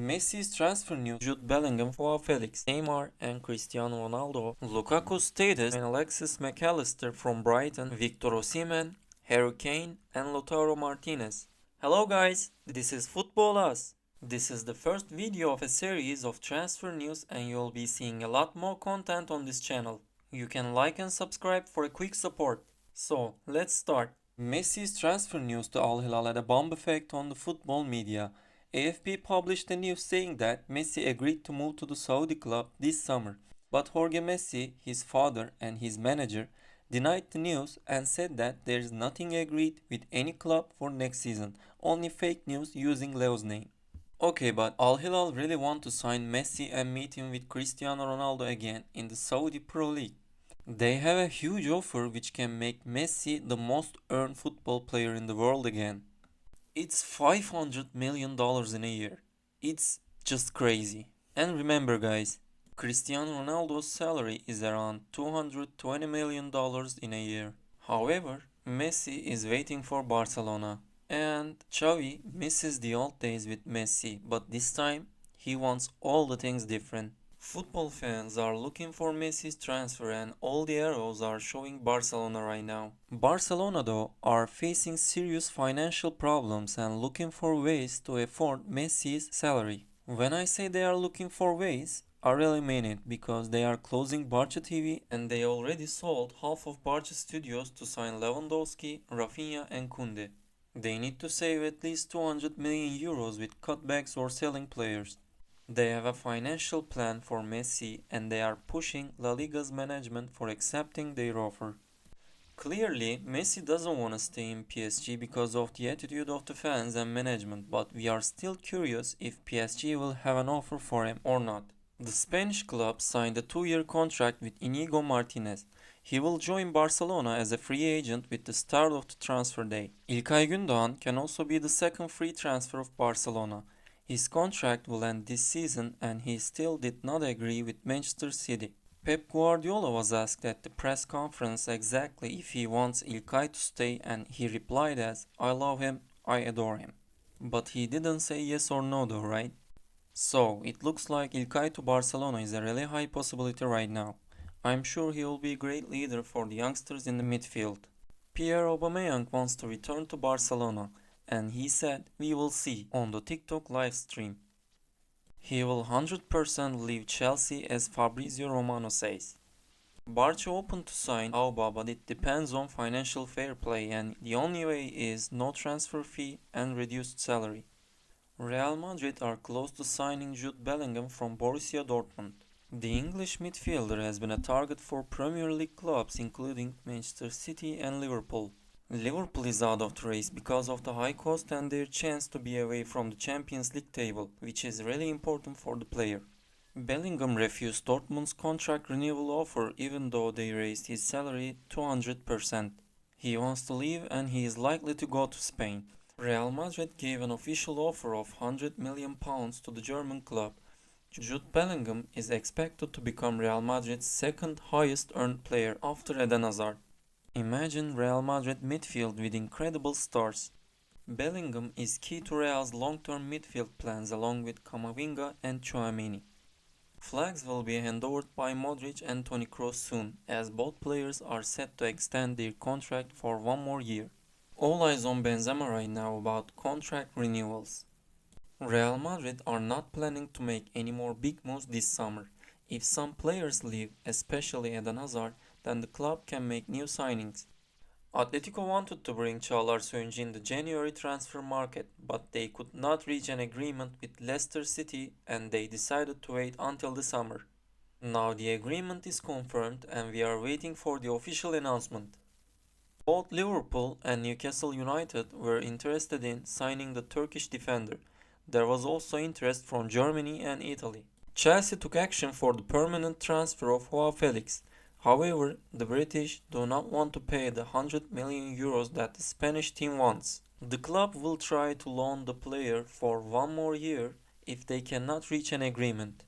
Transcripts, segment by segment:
Messi's transfer news, Jude Bellingham, Joao Felix, Neymar and Cristiano Ronaldo, Lukaku's status, and Alexis McAllister from Brighton, Victor Osimhen, Harry Kane and Lautaro Martinez. Hello guys, this is Football Us. This is the first video of a series of transfer news and you'll be seeing a lot more content on this channel. You can like and subscribe for a quick support. So, let's start. Messi's transfer news to Al Hilal had a bomb effect on the football media. AFP published a news saying that Messi agreed to move to the Saudi club this summer, but Jorge Messi, his father and his manager denied the news and said that there is nothing agreed with any club for next season, only fake news using Leo's name. Okay, but Al Hilal really want to sign Messi and meet him with Cristiano Ronaldo again in the Saudi Pro League. They have a huge offer which can make Messi the most earned football player in the world again. It's $500 million in a year. It's just crazy. And remember guys, Cristiano Ronaldo's salary is around $220 million in a year. However, Messi is waiting for Barcelona. And Xavi misses the old days with Messi, but this time he wants all the things different. Football fans are looking for Messi's transfer and all the arrows are showing Barcelona right now. Barcelona though are facing serious financial problems and looking for ways to afford Messi's salary. When I say they are looking for ways, I really mean it because they are closing Barça TV and they already sold half of Barça Studios to sign Lewandowski, Rafinha and Koundé. They need to save at least 200 million euros with cutbacks or selling players. They have a financial plan for Messi and they are pushing La Liga's management for accepting their offer. Clearly, Messi doesn't want to stay in PSG because of the attitude of the fans and management, but we are still curious if PSG will have an offer for him or not. The Spanish club signed a 2-year contract with Inigo Martinez. He will join Barcelona as a free agent with the start of the transfer day. İlkay Gündoğan can also be the second free transfer of Barcelona. His contract will end this season and he still did not agree with Manchester City. Pep Guardiola was asked at the press conference exactly if he wants İlkay to stay and he replied as, "I love him, I adore him." But he didn't say yes or no though, right? So, it looks like İlkay to Barcelona is a really high possibility right now. I'm sure he will be a great leader for the youngsters in the midfield. Pierre Aubameyang wants to return to Barcelona and he said, "We will see" on the TikTok live stream. He will 100% leave Chelsea as Fabrizio Romano says. Barça open to sign Auba, but it depends on financial fair play and the only way is no transfer fee and reduced salary. Real Madrid are close to signing Jude Bellingham from Borussia Dortmund. The English midfielder has been a target for Premier League clubs including Manchester City and Liverpool. Liverpool is out of the race because of the high cost and their chance to be away from the Champions League table, which is really important for the player. Bellingham refused Dortmund's contract renewal offer even though they raised his salary 200%. He wants to leave and he is likely to go to Spain. Real Madrid gave an official offer of £100 million to the German club. Jude Bellingham is expected to become Real Madrid's second highest earned player after Eden Hazard. Imagine Real Madrid midfield with incredible stars. Bellingham is key to Real's long-term midfield plans along with Camavinga and Tchouaméni. Flags will be handed over by Modric and Toni Kroos soon, as both players are set to extend their contract for one more year. All eyes on Benzema right now about contract renewals. Real Madrid are not planning to make any more big moves this summer. If some players leave, especially Eden Hazard, then the club can make new signings. Atletico wanted to bring Çağlar Söyüncü in the January transfer market, but they could not reach an agreement with Leicester City and they decided to wait until the summer. Now the agreement is confirmed and we are waiting for the official announcement. Both Liverpool and Newcastle United were interested in signing the Turkish defender. There was also interest from Germany and Italy. Chelsea took action for the permanent transfer of Joao Felix. However, the British do not want to pay the 100 million euros that the Spanish team wants. The club will try to loan the player for one more year if they cannot reach an agreement.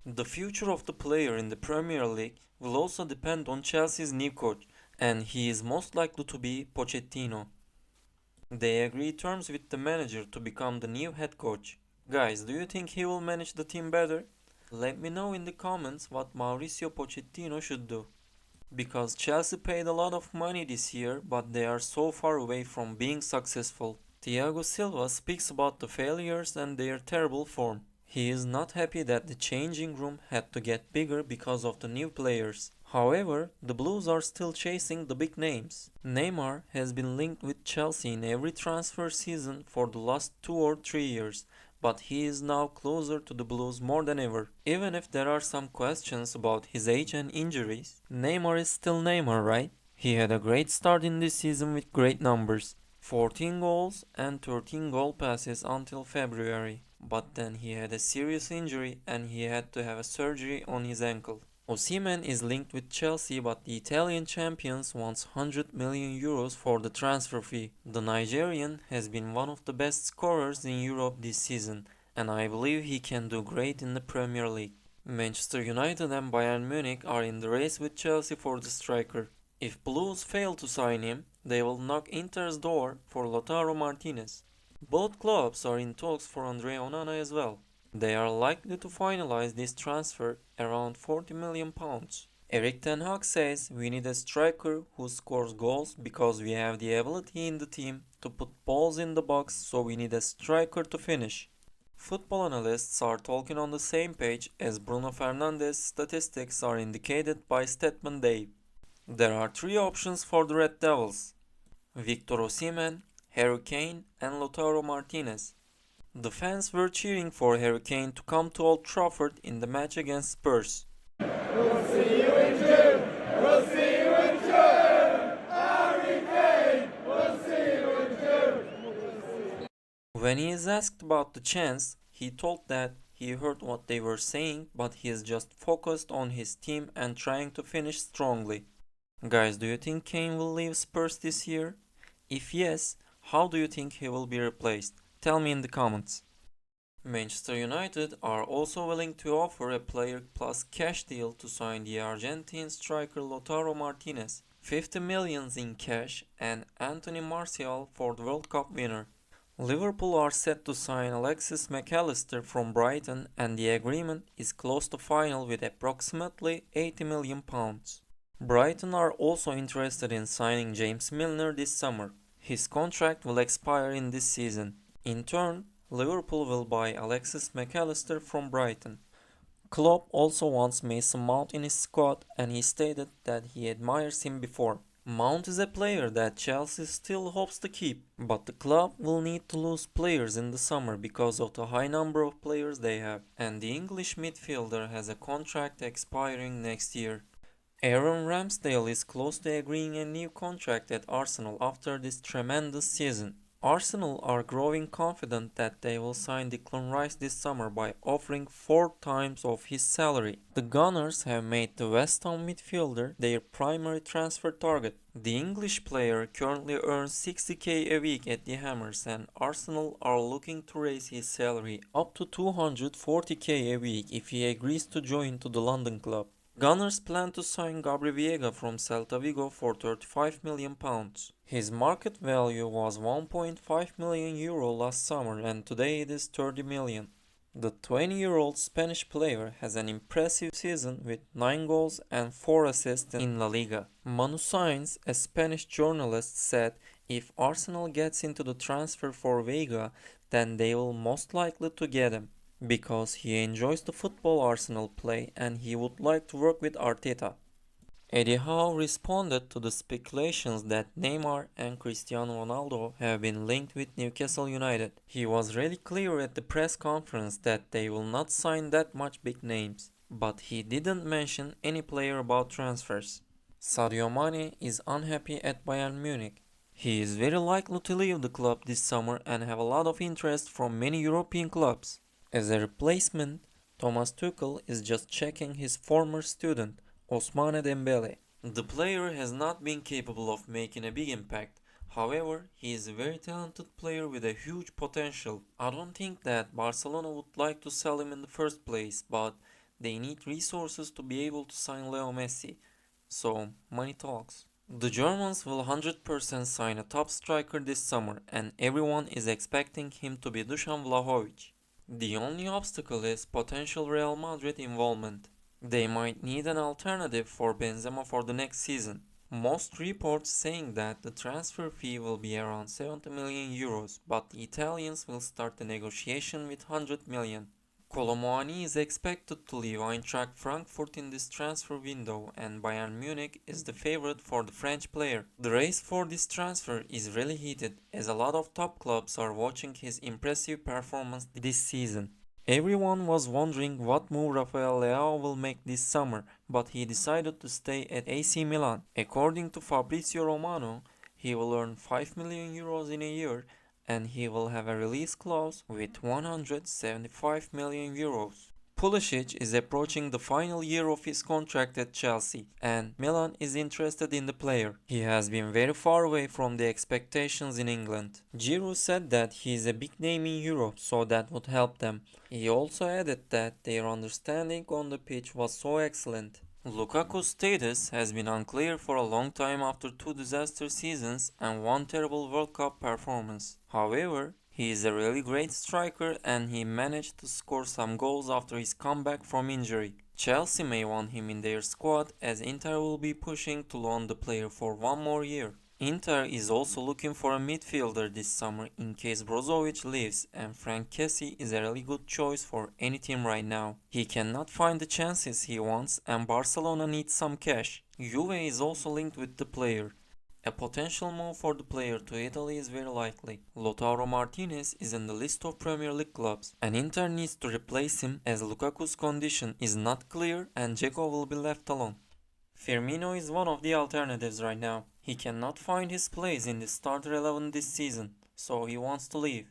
The future of the player in the Premier League will also depend on Chelsea's new coach, and he is most likely to be Pochettino. They agreed terms with the manager to become the new head coach. Guys, do you think he will manage the team better? Let me know in the comments what Mauricio Pochettino should do. Because Chelsea paid a lot of money this year, but they are so far away from being successful. Thiago Silva speaks about the failures and their terrible form. He is not happy that the changing room had to get bigger because of the new players. However, the Blues are still chasing the big names. Neymar has been linked with Chelsea in every transfer season for the last 2 or 3 years, but he is now closer to the Blues more than ever. Even if there are some questions about his age and injuries, Neymar is still Neymar, right? He had a great start in this season with great numbers. 14 goals and 13 goal passes until February. But then he had a serious injury and he had to have a surgery on his ankle. Osimhen is linked with Chelsea, but the Italian champions wants 100 million euros for the transfer fee. The Nigerian has been one of the best scorers in Europe this season, and I believe he can do great in the Premier League. Manchester United and Bayern Munich are in the race with Chelsea for the striker. If Blues fail to sign him, they will knock Inter's door for Lautaro Martinez. Both clubs are in talks for Andre Onana as well. They are likely to finalize this transfer around £40 million. Erik ten Hag says we need a striker who scores goals because we have the ability in the team to put balls in the box, so we need a striker to finish. Football analysts are talking on the same page as Bruno Fernandes' statistics are indicated by Statman Dave. There are three options for the Red Devils: Victor Osimhen, Harry Kane and Lautaro Martinez. The fans were cheering for Harry Kane to come to Old Trafford in the match against Spurs. We'll see you in June! We'll see you in June! Harry Kane! We'll see you in June! When he is asked about the chance, he told that he heard what they were saying, but he is just focused on his team and trying to finish strongly. Guys, do you think Kane will leave Spurs this year? If yes, how do you think he will be replaced? Tell me in the comments. Manchester United are also willing to offer a player plus cash deal to sign the Argentine striker Lautaro Martinez, 50 millions in cash, and Anthony Martial for the World Cup winner. Liverpool are set to sign Alexis McAllister from Brighton, and the agreement is close to final with approximately £80 million. Brighton are also interested in signing James Milner this summer. His contract will expire in this season. In turn, Liverpool will buy Alexis McAllister from Brighton. Klopp also wants Mason Mount in his squad, and he stated that he admires him before. Mount is a player that Chelsea still hopes to keep, but the club will need to lose players in the summer because of the high number of players they have, and the English midfielder has a contract expiring next year. Aaron Ramsdale is close to agreeing a new contract at Arsenal after this tremendous season. Arsenal are growing confident that they will sign Declan Rice this summer by offering 4 times of his salary. The Gunners have made the West Ham midfielder their primary transfer target. The English player currently earns 60k a week at the Hammers, and Arsenal are looking to raise his salary up to 240k a week if he agrees to join to the London club. Gunners plan to sign Gabri Veiga from Celta Vigo for £35 million. His market value was €1.5 million last summer, and today it is 30 million. The 20-year-old Spanish player has an impressive season with 9 goals and 4 assists in La Liga. Manu Sainz, a Spanish journalist, said if Arsenal gets into the transfer for Veiga, then they will most likely to get him, because he enjoys the football Arsenal play and he would like to work with Arteta. Eddie Howe responded to the speculations that Neymar and Cristiano Ronaldo have been linked with Newcastle United. He was really clear at the press conference that they will not sign that much big names, but he didn't mention any player about transfers. Sadio Mane is unhappy at Bayern Munich. He is very likely to leave the club this summer and have a lot of interest from many European clubs. As a replacement, Thomas Tuchel is just checking his former student, Ousmane Dembele. The player has not been capable of making a big impact. However, he is a very talented player with a huge potential. I don't think that Barcelona would like to sell him in the first place, but they need resources to be able to sign Leo Messi. So, money talks. The Germans will 100% sign a top striker this summer, and everyone is expecting him to be Dusan Vlahovic. The only obstacle is potential Real Madrid involvement. They might need an alternative for Benzema for the next season. Most reports saying that the transfer fee will be around 70 million euros, but the Italians will start the negotiation with 100 million. Colomboani is expected to leave Eintracht Frankfurt in this transfer window, and Bayern Munich is the favorite for the French player. The race for this transfer is really heated, as a lot of top clubs are watching his impressive performance this season. Everyone was wondering what move Rafael Leao will make this summer, but he decided to stay at AC Milan. According to Fabrizio Romano, he will earn 5 million euros in a year and he will have a release clause with 175 million euros. Pulisic is approaching the final year of his contract at Chelsea, and Milan is interested in the player. He has been very far away from the expectations in England. Giroud said that he is a big name in Europe, so that would help them. He also added that their understanding on the pitch was so excellent. Lukaku's status has been unclear for a long time after two disaster seasons and one terrible World Cup performance. However, he is a really great striker and he managed to score some goals after his comeback from injury. Chelsea may want him in their squad as Inter will be pushing to loan the player for one more year. Inter is also looking for a midfielder this summer in case Brozovic leaves, and Frank Kessie is a really good choice for any team right now. He cannot find the chances he wants and Barcelona needs some cash. Juve is also linked with the player. A potential move for the player to Italy is very likely. Lautaro Martinez is in the list of Premier League clubs, and Inter needs to replace him as Lukaku's condition is not clear and Dzeko will be left alone. Firmino is one of the alternatives right now. He cannot find his place in the starter 11 this season, so he wants to leave.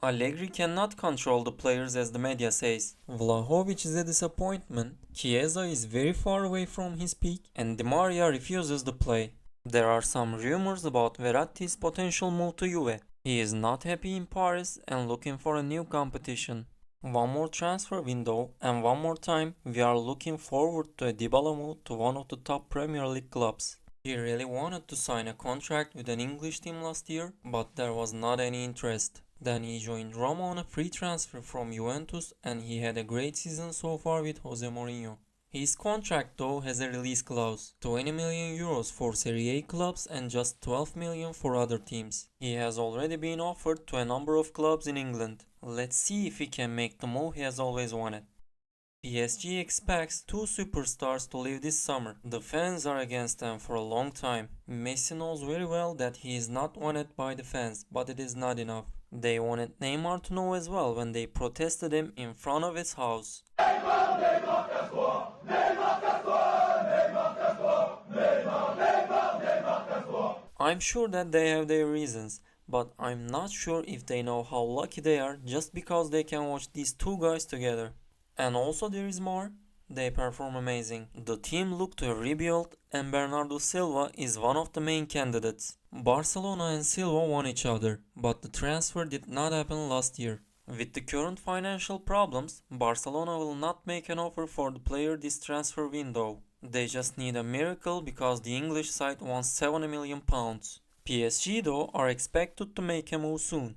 Allegri cannot control the players as the media says. Vlahovic is a disappointment, Chiesa is very far away from his peak, and Di Maria refuses to play. There are some rumors about Verratti's potential move to Juve. He is not happy in Paris and looking for a new competition. One more transfer window and one more time we are looking forward to a Dybala move to one of the top Premier League clubs. He really wanted to sign a contract with an English team last year, but there was not any interest. Then he joined Roma on a free transfer from Juventus and he had a great season so far with Jose Mourinho. His contract though has a release clause, 20 million euros for Serie A clubs and just 12 million for other teams. He has already been offered to a number of clubs in England. Let's see if he can make the move he has always wanted. PSG expects two superstars to leave this summer. The fans are against them for a long time. Messi knows very well that he is not wanted by the fans, but it is not enough. They wanted Neymar to know as well when they protested him in front of his house. I'm sure that they have their reasons, but I'm not sure if they know how lucky they are just because they can watch these two guys together. And also there is more. They perform amazing. The team look to rebuild and Bernardo Silva is one of the main candidates. Barcelona and Silva won each other, but the transfer did not happen last year. With the current financial problems, Barcelona will not make an offer for the player this transfer window. They just need a miracle because the English side wants 70 million pounds. PSG though are expected to make a move soon.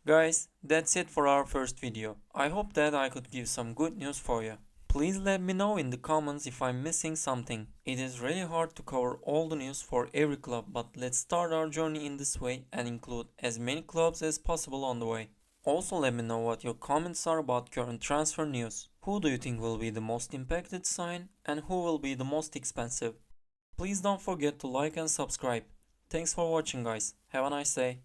Guys, that's it for our first video. I hope that I could give some good news for you. Please let me know in the comments if I'm missing something. It is really hard to cover all the news for every club, but let's start our journey in this way and include as many clubs as possible on the way. Also let me know what your comments are about current transfer news. Who do you think will be the most impacted sign and who will be the most expensive? Please don't forget to like and subscribe. Thanks for watching guys. Have a nice day.